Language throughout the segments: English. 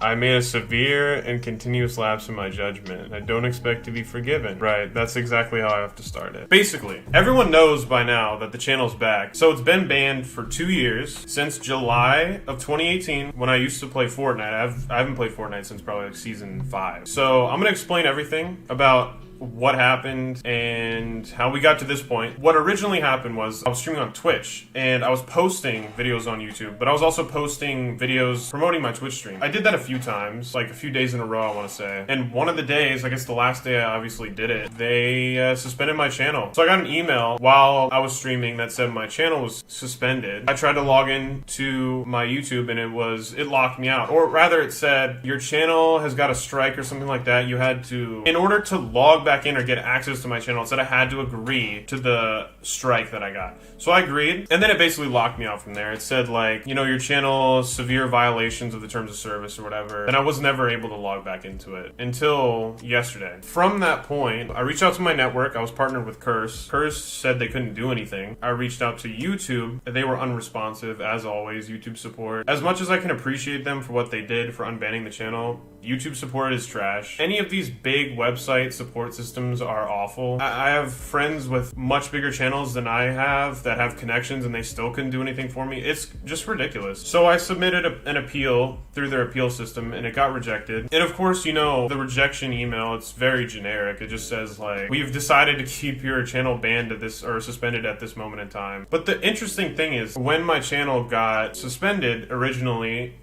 I made a severe and continuous lapse in my judgment. I don't expect to be forgiven. Right, that's exactly how I have to start it. Basically, everyone knows by now that the channel's back. So it's been banned for 2 years, since July of 2018, when I used to play Fortnite. I haven't played Fortnite since probably like season 5. So I'm gonna explain everything about what happened and how we got to this point. What originally happened was I was streaming on Twitch and I was posting videos on YouTube, but I was also posting videos promoting my Twitch stream. I did that a few times, like a few days in a row, I want to say. And one of the days, I guess the last day I obviously did it, they suspended my channel. So I got an email while I was streaming that said my channel was suspended. I tried to log in to my YouTube and it locked me out. Or rather it said, your channel has got a strike or something like that. You had to, in order to log back in or get access to my channel, it said I had to agree to the strike that I got. So I agreed, and then it basically locked me out from there. It said like, you know, your channel, severe violations of the terms of service or whatever, and I was never able to log back into it until yesterday. From that point, I reached out to my network. I was partnered with Curse. Curse said they couldn't do anything. I reached out to YouTube. They were unresponsive, as always. YouTube support, as much as I can appreciate them for what they did for unbanning the channel, YouTube support is trash. Any of these big website support systems are awful. I have friends with much bigger channels than I have that have connections and they still couldn't do anything for me. It's just ridiculous. So I submitted an appeal through their appeal system and it got rejected. And of course, you know, the rejection email, it's very generic. It just says like, we've decided to keep your channel banned at this or suspended at this moment in time. But the interesting thing is when my channel got suspended originally,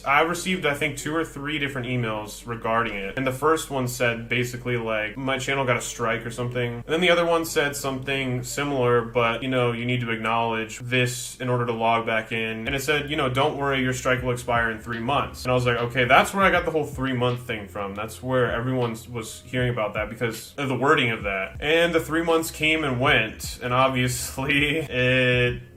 I received I think 2 or 3 different emails regarding it. And the first one said basically like, my channel got a strike or something. And then the other one said something similar, but you know, you need to acknowledge this in order to log back in. And it said, you know, don't worry, your strike will expire in 3 months. And I was like, okay, that's where I got the whole 3-month thing from. That's where everyone was hearing about that because of the wording of that. And the 3 months came and went, and obviously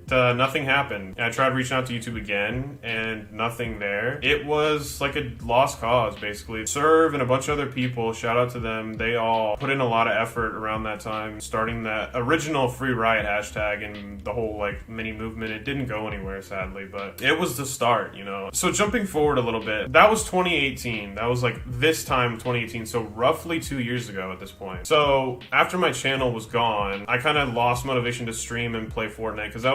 nothing happened. I tried reaching out to YouTube again and nothing there. It was like a lost cause basically. Serve and a bunch of other people, shout out to them, they all put in a lot of effort around that time, starting that original Free Riot hashtag and the whole like mini movement. It didn't go anywhere sadly, but it was the start, you know. So jumping forward a little bit, that was 2018. That was like this time 2018, so roughly 2 years ago at this point. So after my channel was gone, I kind of lost motivation to stream and play Fortnite because I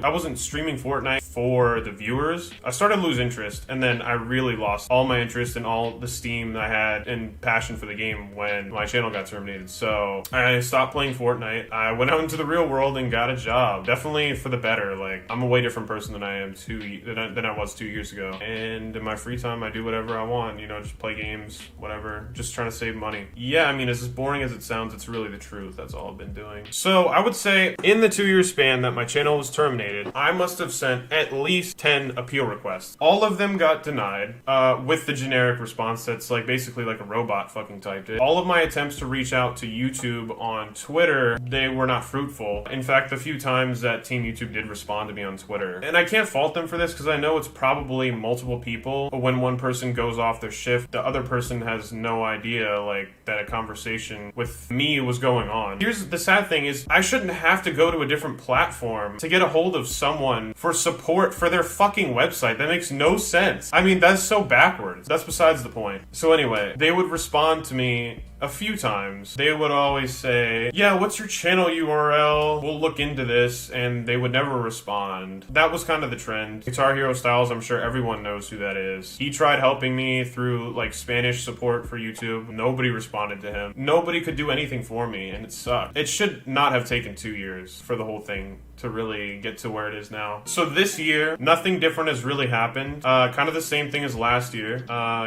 wasn't streaming Fortnite for the viewers. I started to lose interest, and then I really lost all my interest and all the steam I had and passion for the game when my channel got terminated. So I stopped playing Fortnite. I went out into the real world and got a job. Definitely for the better. Like, I'm a way different person than I was 2 years ago. And in my free time, I do whatever I want. You know, just play games, whatever. Just trying to save money. Yeah, I mean, as boring as it sounds, it's really the truth. That's all I've been doing. So I would say in the 2-year span that my channel was terminated, I must have sent at least 10 appeal requests. All of them got denied with the generic response that's like basically like a robot fucking typed it. All of my attempts to reach out to YouTube on Twitter, they were not fruitful. In fact, the few times that Team YouTube did respond to me on Twitter. And I can't fault them for this because I know it's probably multiple people. But when one person goes off their shift, the other person has no idea like that a conversation with me was going on. Here's the sad thing is I shouldn't have to go to a different platform to get a hold of someone for support for their fucking website. That makes no sense. I mean, that's so backwards. That's besides the point. So anyway, they would respond to me a few times. They would always say, yeah, what's your channel URL? We'll look into this, and they would never respond. That was kind of the trend. Guitar Hero Styles, I'm sure everyone knows who that is. He tried helping me through like Spanish support for YouTube. Nobody responded to him. Nobody could do anything for me, and it sucked. It should not have taken 2 years for the whole thing to really get to where it is now. So this year, nothing different has really happened. Kind of the same thing as last year.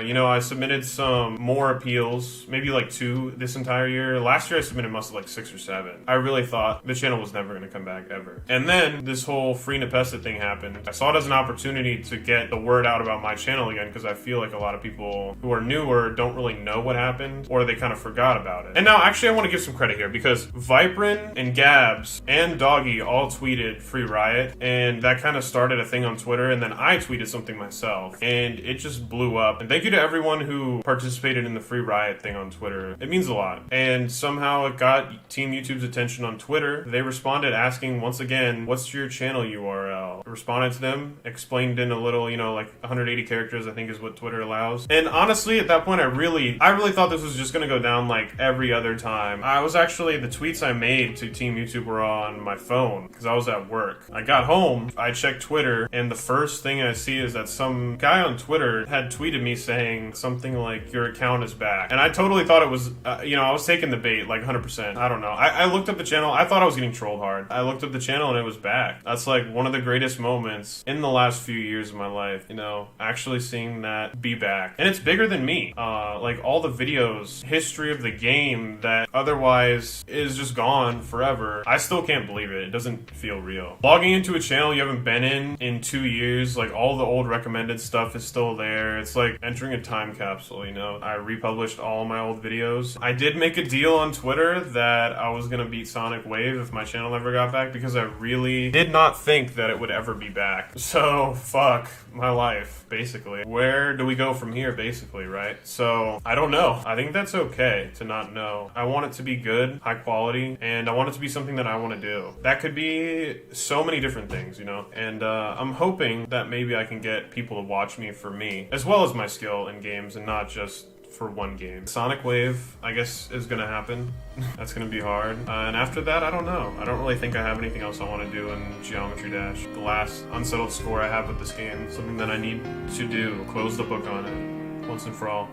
You know, I submitted some more appeals, maybe like 2 this entire year. Last year I submitted must have like 6 or 7. I really thought the channel was never going to come back ever. And then this whole Free Nepesta thing happened. I saw it as an opportunity to get the word out about my channel again because I feel like a lot of people who are newer don't really know what happened or they kind of forgot about it. And now actually I want to give some credit here because Viprin and Gabs and Doggy all tweeted Free Riot, and that kind of started a thing on Twitter, and then I tweeted something myself, and it just blew up. And thank you to everyone who participated in the Free Riot thing on Twitter. whatever. It means a lot. And somehow it got Team YouTube's attention on Twitter. They responded asking once again, what's your channel URL? I responded to them, explained in a little, like 180 characters, I think is what Twitter allows. And honestly, at that point, I really thought this was just gonna go down like every other time. The tweets I made to Team YouTube were on my phone because I was at work. I got home, I checked Twitter, and the first thing I see is that some guy on Twitter had tweeted me saying something like, your account is back. And I totally thought it was, I was taking the bait, like 100%. I don't know. I looked up the channel. I thought I was getting trolled hard. I looked up the channel and it was back. That's like one of the greatest moments in the last few years of my life, actually seeing that be back. And it's bigger than me. Like all the videos, history of the game that otherwise is just gone forever. I still can't believe it. It doesn't feel real. Logging into a channel you haven't been in 2 years, like all the old recommended stuff is still there. It's like entering a time capsule, I republished all my old videos. I did make a deal on Twitter that I was gonna beat Sonic Wave if my channel ever got back because I really did not think that it would ever be back. So, fuck my life, basically. Where do we go from here, basically, right? So, I don't know. I think that's okay to not know. I want it to be good, high quality, and I want it to be something that I want to do. That could be so many different things, And I'm hoping that maybe I can get people to watch me for me, as well as my skill in games and not just for one game. Sonic Wave, I guess, is gonna happen. That's gonna be hard. And after that, I don't know. I don't really think I have anything else I want to do in Geometry Dash. The last unsettled score I have with this game, something that I need to do. Close the book on it once and for all.